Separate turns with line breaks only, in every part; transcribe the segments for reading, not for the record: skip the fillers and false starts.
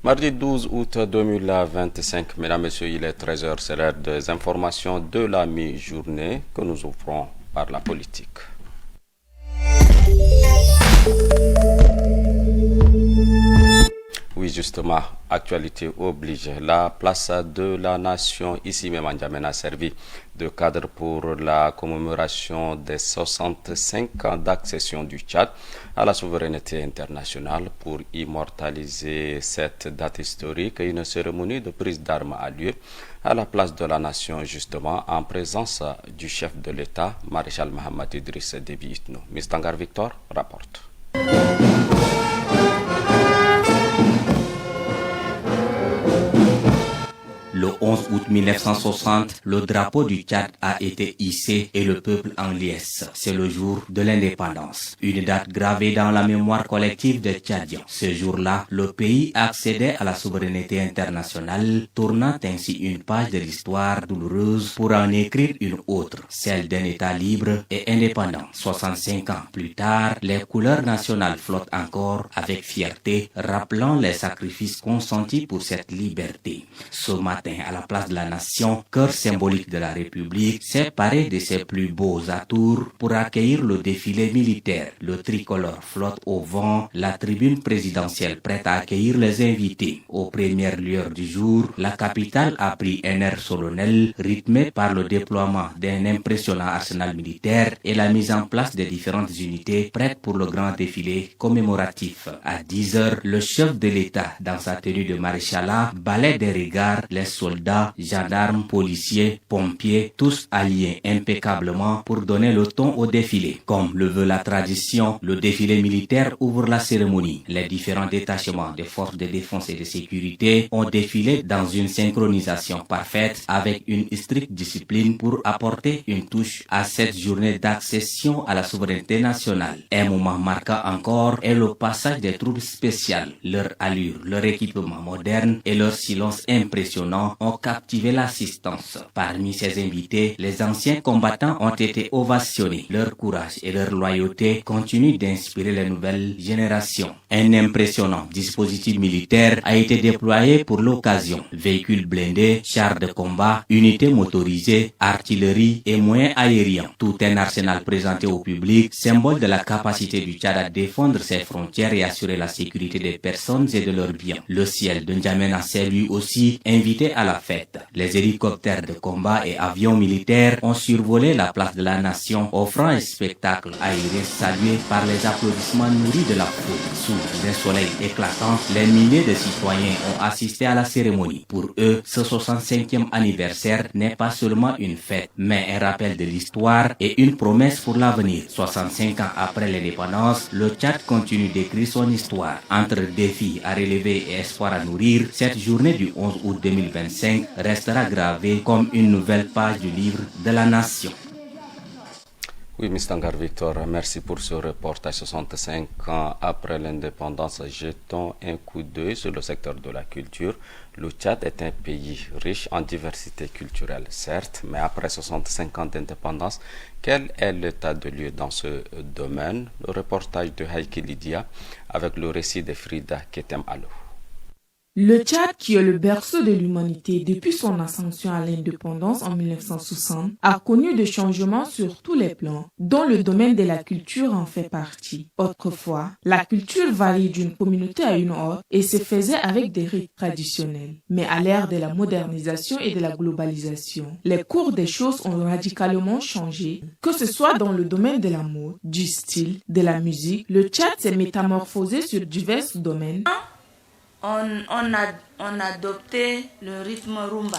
Mardi 12 août 2025, mesdames, messieurs, il est 13h, c'est l'heure des informations de la mi-journée que nous ouvrons par la politique. Oui, justement, actualité oblige. La place de la nation, ici même en N'Djamena, a servi de cadre pour la commémoration des 65 ans d'accession du Tchad à la souveraineté internationale. Pour immortaliser cette date historique, une cérémonie de prise d'armes a lieu à la place de la nation, justement, en présence du chef de l'État, maréchal Mohamed Idriss Déby Itno. Mistangar Victor rapporte.
Le 11 août 1960, le drapeau du Tchad a été hissé et le peuple en liesse. C'est le jour de l'indépendance. Une date gravée dans la mémoire collective des Tchadiens. Ce jour-là, le pays accédait à la souveraineté internationale, tournant ainsi une page de l'histoire douloureuse pour en écrire une autre, celle d'un État libre et indépendant. 65 ans plus tard, les couleurs nationales flottent encore avec fierté, rappelant les sacrifices consentis pour cette liberté. Ce matin, à la place de la nation, cœur symbolique de la République, s'est paré de ses plus beaux atours pour accueillir le défilé militaire. Le tricolore flotte au vent, la tribune présidentielle prête à accueillir les invités. Aux premières lueurs du jour, la capitale a pris un air solennel, rythmé par le déploiement d'un impressionnant arsenal militaire et la mise en place des différentes unités prêtes pour le grand défilé commémoratif. À 10 heures, le chef de l'État, dans sa tenue de maréchalat, balaie des regards les soldats, gendarmes, policiers, pompiers, tous alliés impeccablement pour donner le ton au défilé. Comme le veut la tradition, le défilé militaire ouvre la cérémonie. Les différents détachements des forces de défense et de sécurité ont défilé dans une synchronisation parfaite avec une stricte discipline pour apporter une touche à cette journée d'accession à la souveraineté nationale. Un moment marquant encore est le passage des troupes spéciales. Leur allure, leur équipement moderne et leur silence impressionnant ont captivé l'assistance. Parmi ces invités, les anciens combattants ont été ovationnés. Leur courage et leur loyauté continuent d'inspirer les nouvelles générations. Un impressionnant dispositif militaire a été déployé pour l'occasion. Véhicules blindés, chars de combat, unités motorisées, artillerie et moyens aériens. Tout un arsenal présenté au public, symbole de la capacité du Tchad à défendre ses frontières et assurer la sécurité des personnes et de leurs biens. Le ciel de N'Djamena s'est lui aussi invité à la fête. Les hélicoptères de combat et avions militaires ont survolé la place de la nation, offrant un spectacle aérien salué par les applaudissements nourris de la foule. Sous un soleil éclatant, les milliers de citoyens ont assisté à la cérémonie. Pour eux, ce 65e anniversaire n'est pas seulement une fête, mais un rappel de l'histoire et une promesse pour l'avenir. 65 ans après l'indépendance, le Tchad continue d'écrire son histoire. Entre défis à relever et espoir à nourrir, cette journée du 11 août 2025 restera gravée comme une nouvelle page du livre de la nation.
Oui, Mistangar Victor, merci pour ce reportage. 65 ans après l'indépendance, jetons un coup d'œil sur le secteur de la culture. Le Tchad est un pays riche en diversité culturelle, certes, mais après 65 ans d'indépendance, quel est l'état de lieu dans ce domaine? Le reportage de Haïki Lydia avec le récit de Frida Ketem Allo.
Le Tchad, qui est le berceau de l'humanité depuis son ascension à l'indépendance en 1960, a connu des changements sur tous les plans, dont le domaine de la culture en fait partie. Autrefois, la culture variait d'une communauté à une autre et se faisait avec des rites traditionnels. Mais à l'ère de la modernisation et de la globalisation, les cours des choses ont radicalement changé. Que ce soit dans le domaine de la mode, du style, de la musique, le Tchad s'est métamorphosé sur divers domaines.
On a adopté le rythme rumba,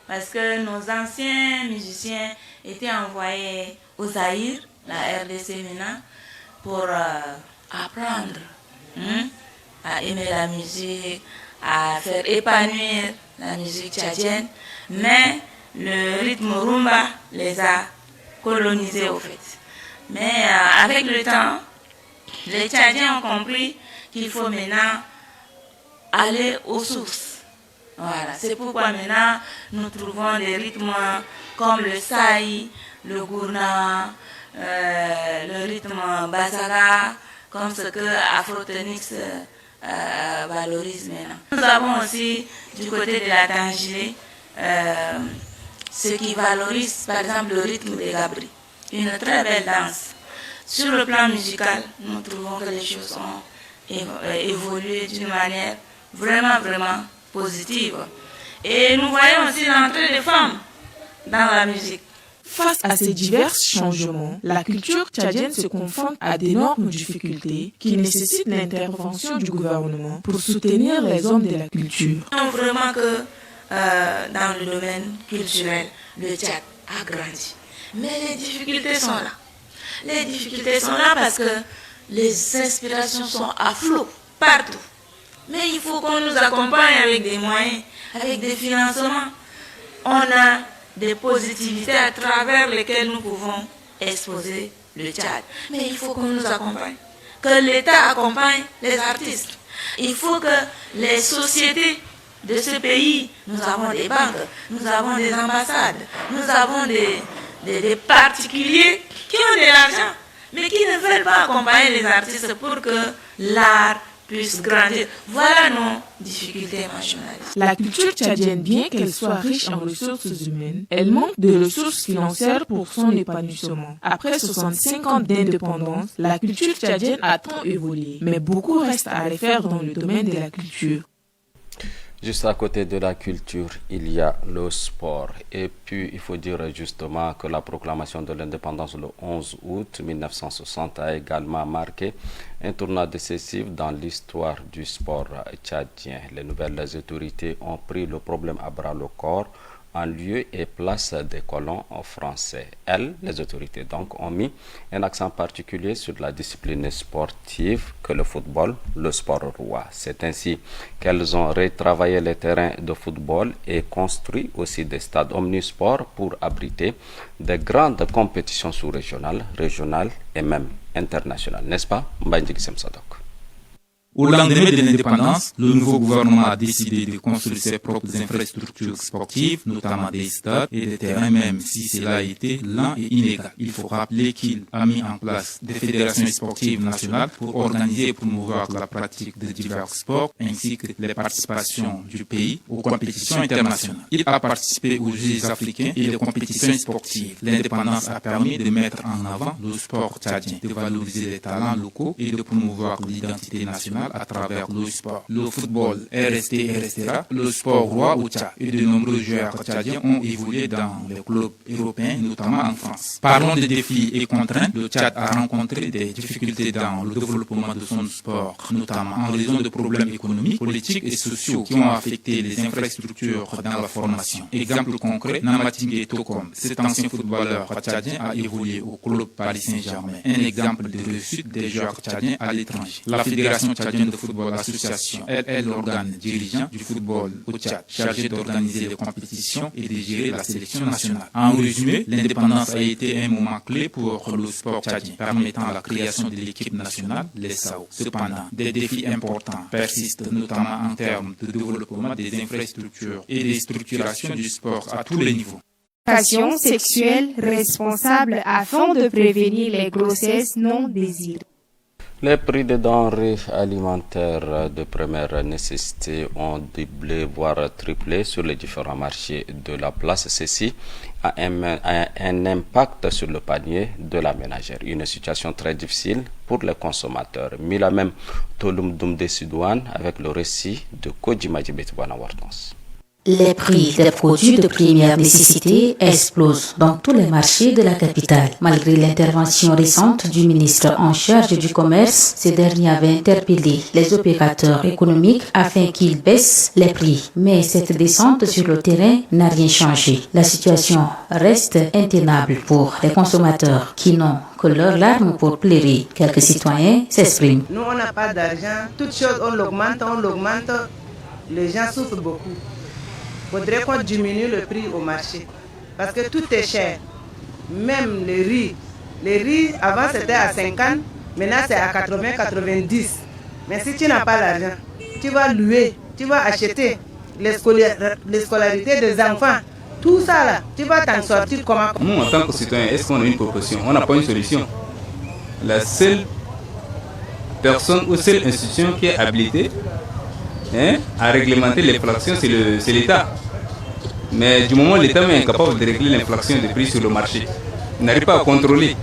parce que nos anciens musiciens étaient envoyés au Zaïre, la RDC maintenant, pour apprendre à aimer la musique, à faire épanouir la musique tchadienne, mais le rythme rumba les a colonisés au fait. Mais avec le temps, les Tchadiens ont compris qu'il faut maintenant aller aux sources. Voilà, c'est pourquoi maintenant nous trouvons des rythmes comme le saï, le gourna, le rythme basaga, comme ce que Afrotonix valorise maintenant. Nous avons aussi du côté de la Tangilé ce qui valorise par exemple le rythme des Gabri, une très belle danse. Sur le plan musical, nous trouvons que les choses ont évolué d'une manière vraiment positive. Et nous voyons aussi l'entrée des femmes dans la musique.
Face à ces divers changements, la culture tchadienne se confronte à d'énormes difficultés qui nécessitent l'intervention du gouvernement pour soutenir les hommes de la culture.
Vraiment que dans le domaine culturel, le Tchad a grandi. Mais les difficultés sont là. Les difficultés sont là parce que les inspirations sont à flot partout. Mais il faut qu'on nous accompagne avec des moyens, avec des financements. On a des positivités à travers lesquelles nous pouvons exposer le Tchad. Mais il faut qu'on nous accompagne. Que l'État accompagne les artistes. Il faut que les sociétés de ce pays, nous avons des banques, nous avons des ambassades, nous avons des particuliers qui ont de l'argent, mais qui ne veulent pas accompagner les artistes pour que l'art puisse grandir. Voilà nos difficultés nationalistes.
La culture tchadienne, bien qu'elle soit riche en ressources humaines, elle manque de ressources financières pour son épanouissement. Après 65 ans d'indépendance, la culture tchadienne a tant évolué, mais beaucoup reste à refaire dans le domaine de la culture.
Juste à côté de la culture, il y a le sport. Et puis, il faut dire justement que la proclamation de l'indépendance le 11 août 1960 a également marqué un tournant décisif dans l'histoire du sport tchadien. Les nouvelles autorités ont pris le problème à bras-le-corps en lieu et place des colons français. Elles, les autorités donc, ont mis un accent particulier sur la discipline sportive que le football, le sport roi. C'est ainsi qu'elles ont retravaillé les terrains de football et construit aussi des stades omnisports pour abriter de grandes compétitions sous-régionales, régionales et même internationales. N'est-ce pas, Mbandjik Semsadok?
Au lendemain de l'indépendance, le nouveau gouvernement a décidé de construire ses propres infrastructures sportives, notamment des stades et des terrains, même si cela a été lent et inégal. Il faut rappeler qu'il a mis en place des fédérations sportives nationales pour organiser et promouvoir la pratique de divers sports, ainsi que les participations du pays aux compétitions internationales. Il a participé aux Jeux africains et les compétitions sportives. L'indépendance a permis de mettre en avant le sport tchadien, de valoriser les talents locaux et de promouvoir l'identité nationale à travers le sport. Le football est resté et restera le sport roi au Tchad et de nombreux joueurs tchadiens ont évolué dans les clubs européens, notamment en France. Parlons de défis et contraintes. Le Tchad a rencontré des difficultés dans le développement de son sport, notamment en raison de problèmes économiques, politiques et sociaux qui ont affecté les infrastructures dans la formation. Exemple concret, Namatingé Tokom, cet ancien footballeur tchadien a évolué au club Paris Saint-Germain. Un exemple de réussite des joueurs tchadiens à l'étranger. La Fédération tchadienne de football association, elle est l'organe dirigeant du football au Tchad, chargé d'organiser les compétitions et de gérer la sélection nationale. En résumé, l'indépendance a été un moment clé pour le sport tchadien, permettant la création de l'équipe nationale, les SAO. Cependant, des défis importants persistent, notamment en termes de développement des infrastructures et des structurations du sport à tous les niveaux.
Éducation sexuelle responsable afin de prévenir les grossesses non désirées.
Les prix des denrées alimentaires de première nécessité ont doublé, voire triplé sur les différents marchés de la place. Ceci a un impact sur le panier de la ménagère. Une situation très difficile pour les consommateurs. Mila même Tolum Dumde Sudouane avec le récit de Kodjima Djibetibana Wartons.
Les prix des produits de première nécessité explosent dans tous les marchés de la capitale. Malgré l'intervention récente du ministre en charge du commerce, ce dernier avait interpellé les opérateurs économiques afin qu'ils baissent les prix. Mais cette descente sur le terrain n'a rien changé. La situation reste intenable pour les consommateurs qui n'ont que leurs larmes pour pleurer. Quelques citoyens s'expriment.
Nous, on n'a pas d'argent. Toutes choses, on l'augmente. Les gens souffrent beaucoup. Il faudrait qu'on diminue le prix au marché. Parce que tout est cher. Même le riz. Le riz, avant c'était à 50, maintenant c'est à 80, 90. Mais si tu n'as pas l'argent, tu vas louer, tu vas acheter les scolarités des enfants. Tout ça là, tu vas t'en sortir comment?
Nous, en tant que citoyens, est-ce qu'on a une proposition? On n'a pas une solution. La seule personne ou seule institution qui est habilitée à réglementer l'inflation, c'est l'État. Mais du moment où l'État est incapable de régler l'inflation des prix sur le marché, il n'arrive pas à contrôler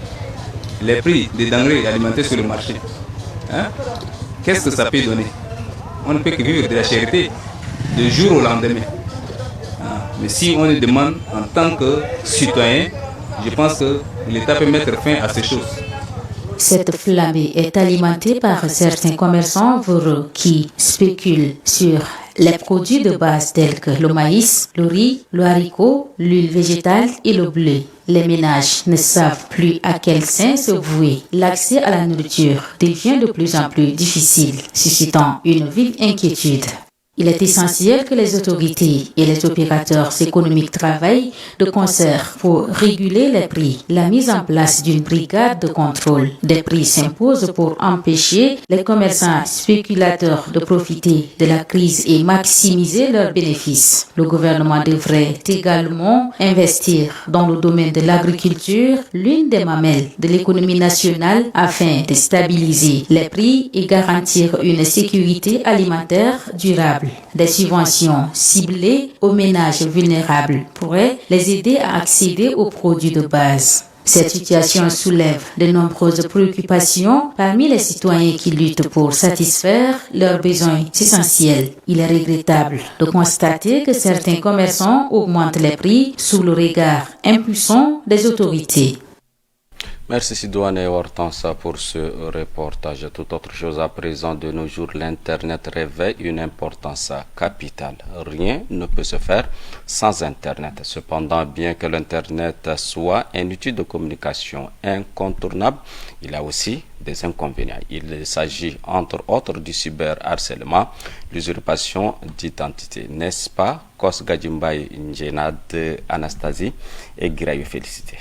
les prix des denrées alimentaires sur le marché, qu'est-ce que ça peut donner? On ne peut que vivre de la charité de jour au lendemain. Mais si on le demande en tant que citoyen, je pense que l'État peut mettre fin à ces choses.
Cette flambée est alimentée par certains commerçants voreux qui spéculent sur les produits de base tels que le maïs, le riz, le haricot, l'huile végétale et le blé. Les ménages ne savent plus à quel sein se vouer. L'accès à la nourriture devient de plus en plus difficile, suscitant une vive inquiétude. Il est essentiel que les autorités et les opérateurs économiques travaillent de concert pour réguler les prix. La mise en place d'une brigade de contrôle des prix s'impose pour empêcher les commerçants spéculateurs de profiter de la crise et maximiser leurs bénéfices. Le gouvernement devrait également investir dans le domaine de l'agriculture, l'une des mamelles de l'économie nationale, afin de stabiliser les prix et garantir une sécurité alimentaire durable. Des subventions ciblées aux ménages vulnérables pourraient les aider à accéder aux produits de base. Cette situation soulève de nombreuses préoccupations parmi les citoyens qui luttent pour satisfaire leurs besoins essentiels. Il est regrettable de constater que certains commerçants augmentent les prix sous le regard impuissant des autorités.
Merci Sidoine et Hortense pour ce reportage. Toute autre chose à présent de nos jours, l'Internet revêt une importance capitale. Rien ne peut se faire sans Internet. Cependant, bien que l'Internet soit un outil de communication incontournable, il a aussi des inconvénients. Il s'agit entre autres du cyberharcèlement, l'usurpation d'identité. N'est-ce pas? Kos Gadjimbaye Njena de Anastasie et Grayo Félicité.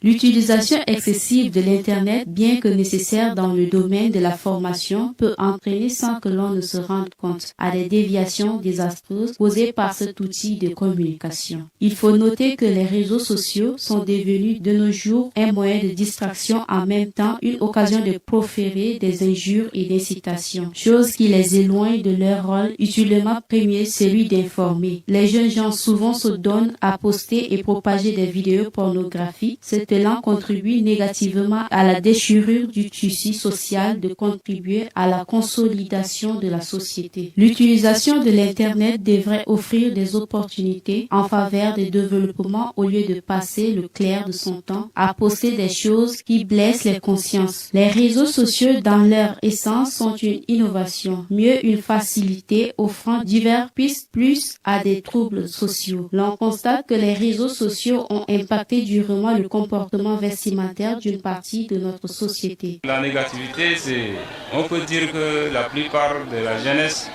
L'utilisation excessive de l'Internet, bien que nécessaire dans le domaine de la formation, peut entraîner sans que l'on ne se rende compte à des déviations désastreuses causées par cet outil de communication. Il faut noter que les réseaux sociaux sont devenus de nos jours un moyen de distraction, en même temps une occasion de proférer des injures et d'incitations, chose qui les éloigne de leur rôle utilement premier, celui d'informer. Les jeunes gens souvent se donnent à poster et propager des vidéos pornographiques. Cet élan contribue négativement à la déchirure du tissu social, de contribuer à la consolidation de la société. L'utilisation de l'Internet devrait offrir des opportunités en faveur des développements au lieu de passer le clair de son temps à poster des choses qui blessent les consciences. Les réseaux sociaux dans leur essence sont une innovation, mieux une facilité offrant diverses pistes plus à des troubles sociaux. L'on constate que les réseaux sociaux ont impacté durement le comportement vestimentaire d'une partie de notre société.
La négativité, on peut dire que la plupart de la jeunesse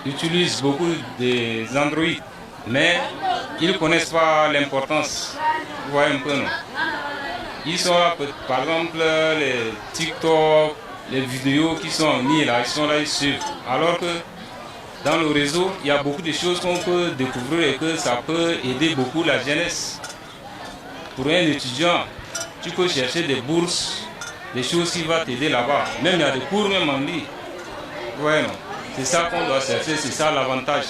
utilise beaucoup des Android, mais ils ne connaissent pas l'importance. Vous voyez un peu, non? Ils sont là, par exemple, les TikTok, les vidéos qui sont en ligne, là, ils sont là, ils suivent. Alors que dans le réseau, il y a beaucoup de choses qu'on peut découvrir et que ça peut aider beaucoup la jeunesse. Pour un étudiant, tu peux chercher des bourses, des choses qui vont t'aider là-bas. Même il y a des cours même en ligne. Ouais, non. C'est ça qu'on doit chercher, c'est ça l'avantage.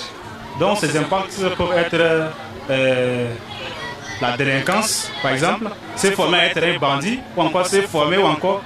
Donc ces impacts peuvent être la délinquance, par exemple, se former à être un bandit, ou encore se former, ou encore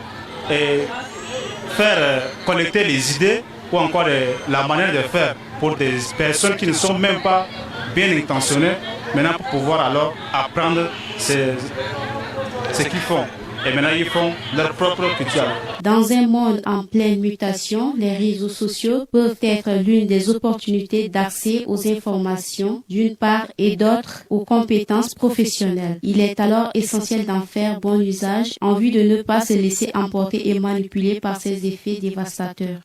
faire collecter les idées, ou encore la manière de faire pour des personnes qui ne sont même pas bien intentionnées, maintenant pour pouvoir alors apprendre ce qu'ils font. Et maintenant, ils font leur propre culture.
Dans un monde en pleine mutation, les réseaux sociaux peuvent être l'une des opportunités d'accès aux informations, d'une part, et d'autre, aux compétences professionnelles. Il est alors essentiel d'en faire bon usage en vue de ne pas se laisser emporter et manipuler par ces effets dévastateurs.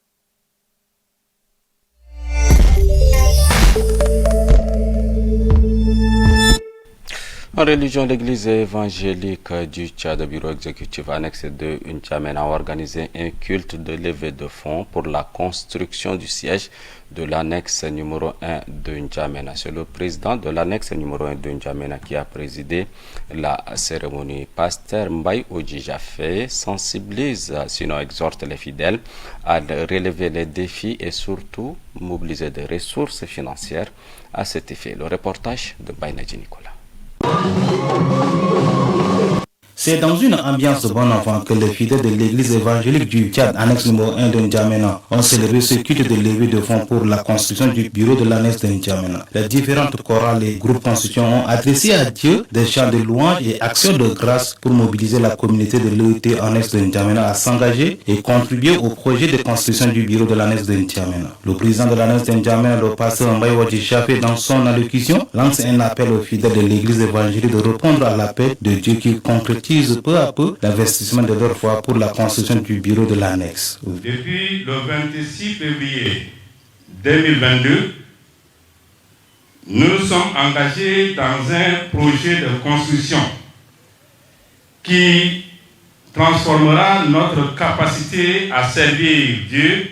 En religion, l'église évangélique du Tchad, bureau exécutif annexe de N'Djamena, a organisé un culte de levée de fonds pour la construction du siège de l'annexe numéro 1 de N'Djamena. C'est le président de l'annexe numéro 1 de N'Djamena qui a présidé la cérémonie. Pasteur Mbaye Odjijafé sensibilise, sinon exhorte les fidèles à relever les défis et surtout mobiliser des ressources financières à cet effet. Le reportage de Baïnadji Nicolas.
C'est dans une ambiance de bon enfant que les fidèles de l'église évangélique du Tchad, annexe numéro 1 de N'Djamena, ont célébré ce culte de levée de fonds pour la construction du bureau de l'annexe de N'Djamena. Les différentes chorales et groupes constituants ont adressé à Dieu des chants de louange et actions de grâce pour mobiliser la communauté de l'EIT annexe de N'Djamena à s'engager et contribuer au projet de construction du bureau de l'annexe de N'Djamena. Le président de l'annexe de N'Djamena, le pasteur Mbaye Odjijafé, dans son allocution, lance un appel aux fidèles de l'église évangélique de répondre à l'appel de Dieu qui concrétise peu à peu l'investissement de leur foi pour la construction du bureau de l'annexe.
Depuis le 26 février 2022, nous nous sommes engagés dans un projet de construction qui transformera notre capacité à servir Dieu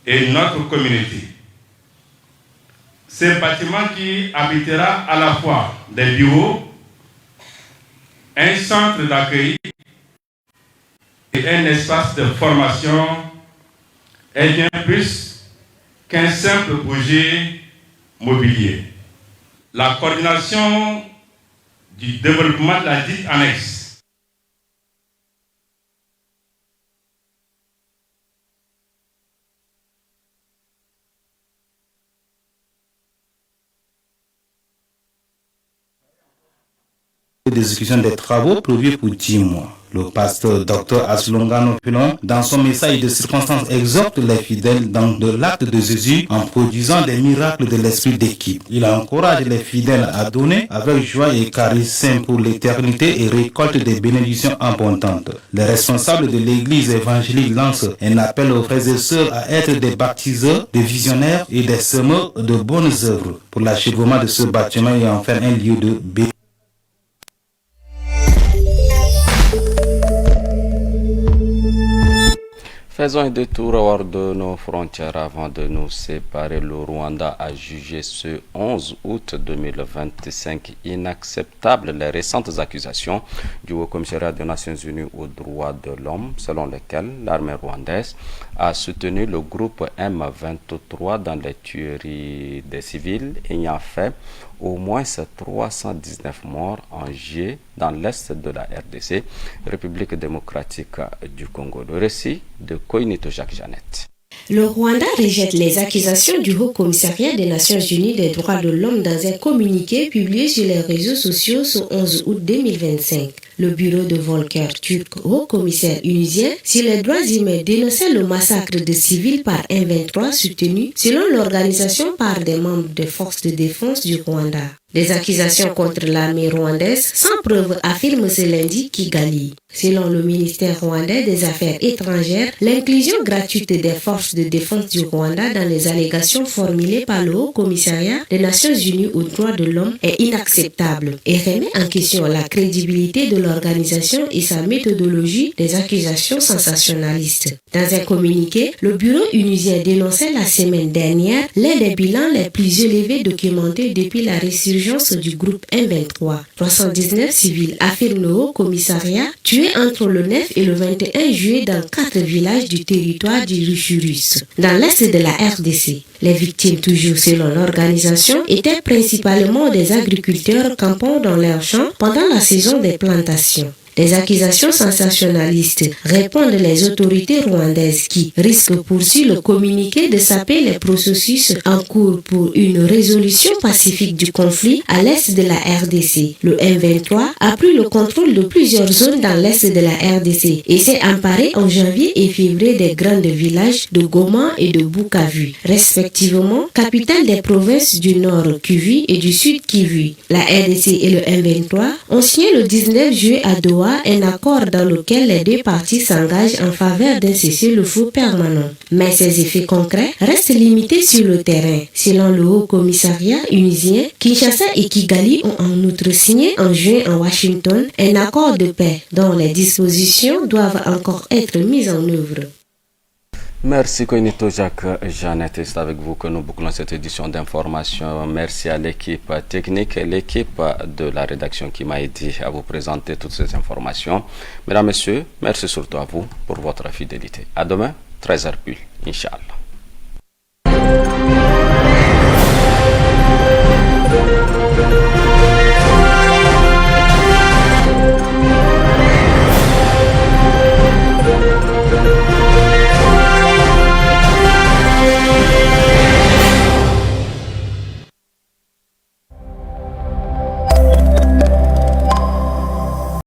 et notre communauté. Ce bâtiment qui abritera à la fois des bureaux, un centre d'accueil et un espace de formation est bien plus qu'un simple projet mobilier. La coordination du développement de la dite annexe
d'exécution des travaux prévus pour 10 mois. Le pasteur Dr Aslongano Pilon, dans son message de circonstance, exhorte les fidèles dans l'acte de Jésus en produisant des miracles de l'esprit d'équipe. Il encourage les fidèles à donner avec joie et charisme pour l'éternité et récolte des bénédictions abondantes. Les responsables de l'église évangélique lancent un appel aux frères et sœurs à être des baptiseurs, des visionnaires et des semeurs de bonnes œuvres pour l'achèvement de ce bâtiment et en faire un lieu de bénédiction.
Faisons un détour hors de nos frontières avant de nous séparer. Le Rwanda a jugé ce 11 août 2025 inacceptable les récentes accusations du Haut-Commissariat des Nations Unies aux droits de l'homme, selon lesquelles l'armée rwandaise a soutenu le groupe M23 dans les tueries des civils, ayant fait au moins 319 morts en juillet dans l'est de la RDC, République démocratique du Congo. Le récit de Koinito Jacques Jeannette.
Le Rwanda rejette les accusations du Haut-Commissariat des Nations Unies des droits de l'homme dans un communiqué publié sur les réseaux sociaux ce 11 août 2025. Le bureau de Volker Turk, haut-commissaire unusien sur les droits humains, dénonçait le massacre de civils par M23 soutenu, selon l'organisation, par des membres des forces de défense du Rwanda. Les accusations contre l'armée rwandaise sans preuve, affirme ce lundi Kigali. Selon le ministère rwandais des Affaires étrangères, l'inclusion gratuite des forces de défense du Rwanda dans les allégations formulées par le Haut-Commissariat des Nations Unies aux droits de l'homme est inacceptable et remet en question la crédibilité de l'organisation et sa méthodologie des accusations sensationnalistes. Dans un communiqué, le bureau unusien dénonçait la semaine dernière l'un des bilans les plus élevés documentés depuis la résurgence du groupe M23. 319 civils, affirme le Haut-Commissariat, tués entre le 9 et le 21 juillet dans 4 villages du territoire du Ruchurus, dans l'est de la RDC. Les victimes, toujours selon l'organisation, étaient principalement des agriculteurs campant dans leurs champs pendant la saison des plantations. Des accusations sensationnalistes répondent les autorités rwandaises qui risquent, poursuit le communiqué, de saper les processus en cours pour une résolution pacifique du conflit à l'est de la RDC. Le M23 a pris le contrôle de plusieurs zones dans l'est de la RDC et s'est emparé en janvier et février des grands villages de Goma et de Bukavu, respectivement capitales des provinces du nord Kivu et du sud Kivu. La RDC et le M23 ont signé le 19 juillet à Doha prévoit un accord dans lequel les deux parties s'engagent en faveur d'un cessez-le-feu permanent. Mais ses effets concrets restent limités sur le terrain. Selon le Haut Commissariat unusien, Kinshasa et Kigali ont en outre signé en juin en Washington un accord de paix dont les dispositions doivent encore être mises en œuvre.
Merci Koinito Jacques Jeannette, c'est avec vous que nous bouclons cette édition d'information. Merci à l'équipe technique et l'équipe de la rédaction qui m'a aidé à vous présenter toutes ces informations. Mesdames, Messieurs, merci surtout à vous pour votre fidélité. À demain, 13h pile, Inch'Allah.